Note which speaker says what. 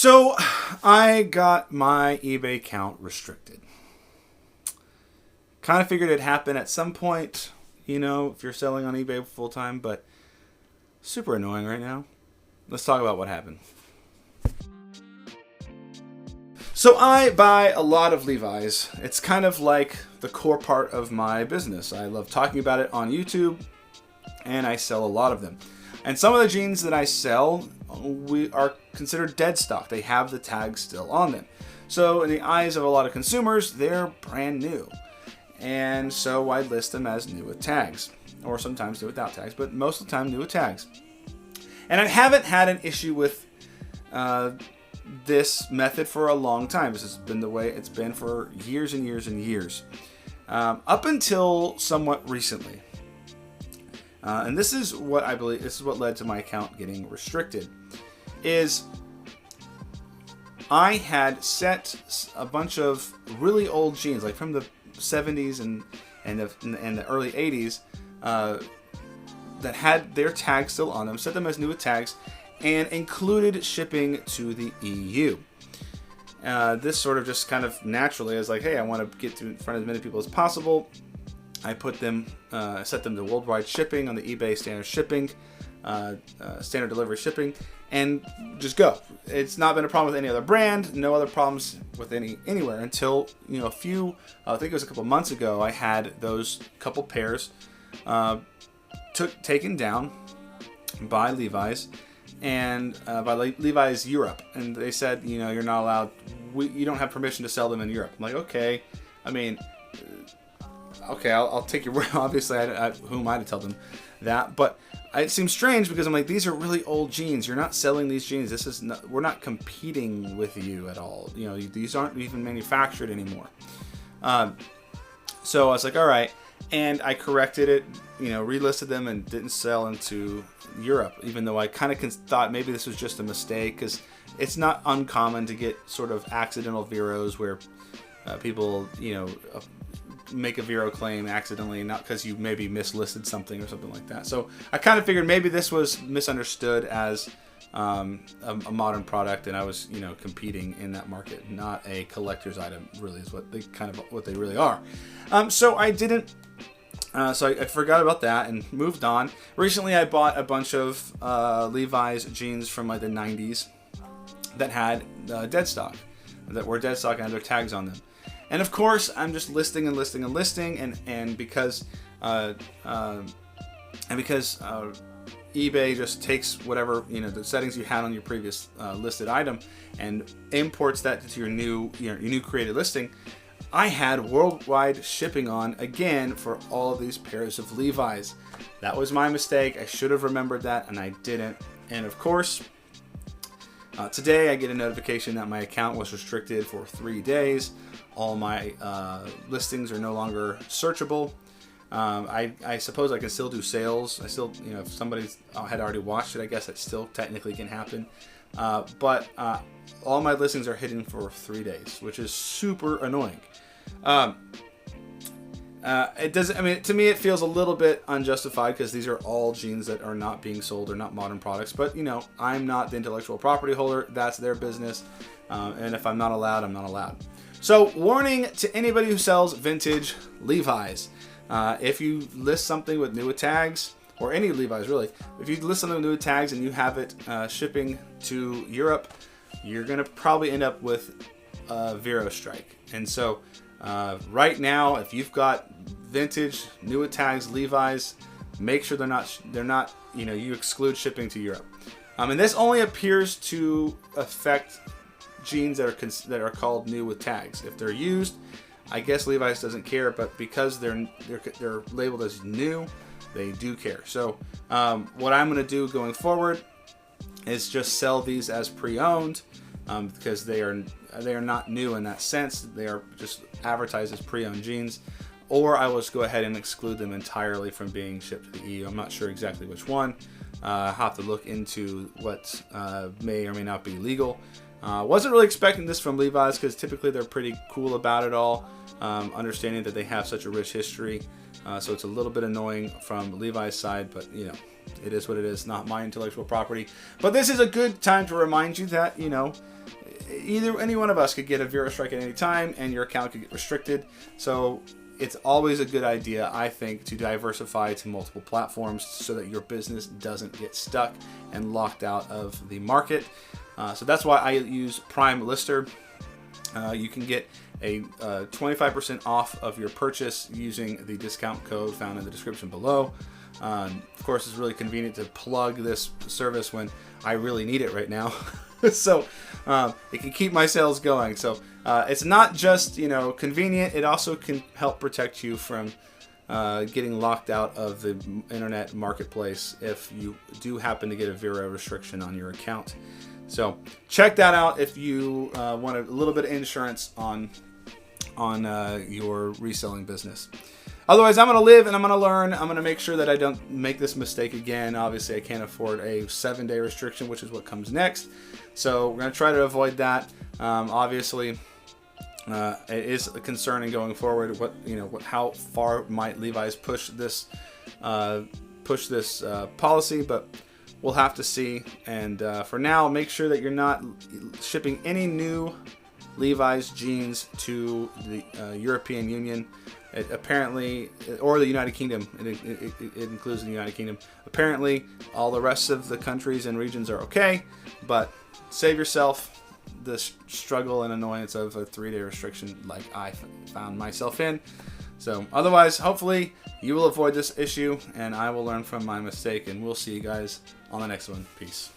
Speaker 1: So I got my eBay account restricted. Kind of figured it'd happen at some point, if you're selling on eBay full time, but super annoying right now. Let's talk about what happened. So I buy a lot of Levi's. It's kind of like the core part of my business. I love talking about it on YouTube, and I sell a lot of them. And some of the jeans that I sell we are considered dead stock. They have the tags still on them. So in the eyes of a lot of consumers, they're brand new. And so I list them as new with tags, or sometimes new without tags, but most of the time new with tags. And I haven't had an issue with this method for a long time. This has been the way it's been for years and years and years. Up until somewhat recently. And this is what I believe, this is what led to my account getting restricted, is I had set a bunch of really old jeans, like from the 70s and the early 80s, that had their tags still on them, set them as new with tags, and included shipping to the EU. This sort of just kind of naturally is like, hey, I want to get to in front of as many people as possible. I put them, set them to worldwide shipping on the eBay standard shipping, standard delivery shipping, and just go. It's not been a problem with any other brand, no other problems with anywhere until a few. I think it was a couple months ago. I had those couple pairs taken down by Levi's and by Levi's Europe, and they said you're not allowed. You don't have permission to sell them in Europe. I'm like, okay. I mean. Okay, I'll take your word. Obviously, who am I to tell them that? But it seems strange because I'm like, these are really old jeans. You're not selling these jeans. We're not competing with you at all. These aren't even manufactured anymore. So I was like, all right, and I corrected it. Relisted them and didn't sell into Europe, even though I kind of thought maybe this was just a mistake because it's not uncommon to get sort of accidental Veros where people, make a Vero claim accidentally, not because you maybe mislisted something or something like that. So I kind of figured maybe this was misunderstood as a modern product, and I was competing in that market, not a collector's item. Really, is what they really are. So I didn't. So I forgot about that and moved on. Recently, I bought a bunch of Levi's jeans from like the 90s that had dead stock, that were dead stock and had their tags on them. And of course, I'm just listing and listing and listing, and because eBay just takes whatever the settings you had on your previous listed item and imports that to your new created listing. I had worldwide shipping on again for all of these pairs of Levi's. That was my mistake. I should have remembered that, and I didn't. And of course, today I get a notification that my account was restricted for 3 days. All my listings are no longer searchable. I suppose I can still do sales. I still, if somebody had already watched it, I guess that still technically can happen. But all my listings are hidden for 3 days, which is super annoying. It doesn't. I mean, to me, it feels a little bit unjustified because these are all jeans that are not being sold or not modern products. But I'm not the intellectual property holder. That's their business. And if I'm not allowed, I'm not allowed. So, warning to anybody who sells vintage Levi's. If you list something with new with tags, or any Levi's really, if you list something with new with tags and you have it shipping to Europe, you're going to probably end up with a Vero strike. And so, right now, if you've got vintage new with tags Levi's, make sure they're not you exclude shipping to Europe. And this only appears to affect jeans that are called new with tags. If they're used, I guess Levi's doesn't care, but because they're labeled as new, they do care. So what I'm going to do going forward is just sell these as pre-owned because they are not new in that sense. They are just advertised as pre-owned jeans, or I will just go ahead and exclude them entirely from being shipped to the EU. I'm not sure exactly which one. I'll have to look into what may or may not be legal. Wasn't really expecting this from Levi's because typically they're pretty cool about it all, understanding that they have such a rich history. So it's a little bit annoying from Levi's side, but it is what it is, not my intellectual property. But this is a good time to remind you that, any one of us could get a Vero strike at any time, and your account could get restricted. So it's always a good idea, I think, to diversify to multiple platforms so that your business doesn't get stuck and locked out of the market. So that's why I use Primelister. You can get a 25% off of your purchase using the discount code found in the description below. Of course, it's really convenient to plug this service when I really need it right now. So it can keep my sales going. So it's not just, convenient. It also can help protect you from getting locked out of the internet marketplace if you do happen to get a Vero restriction on your account. So check that out if you want a little bit of insurance on your reselling business. Otherwise, I'm going to live and I'm going to learn. I'm going to make sure that I don't make this mistake again. Obviously, I can't afford a 7-day restriction, which is what comes next. So we're going to try to avoid that. Obviously, it is concerning going forward. How far might Levi's push this policy? But we'll have to see. And for now, make sure that you're not shipping any new Levi's jeans to the European Union. Apparently, or the United Kingdom. It includes the United Kingdom. Apparently, all the rest of the countries and regions are okay, but save yourself the struggle and annoyance of a 3-day restriction like I found myself in. So otherwise, hopefully, you will avoid this issue, and I will learn from my mistake, and we'll see you guys on the next one. Peace.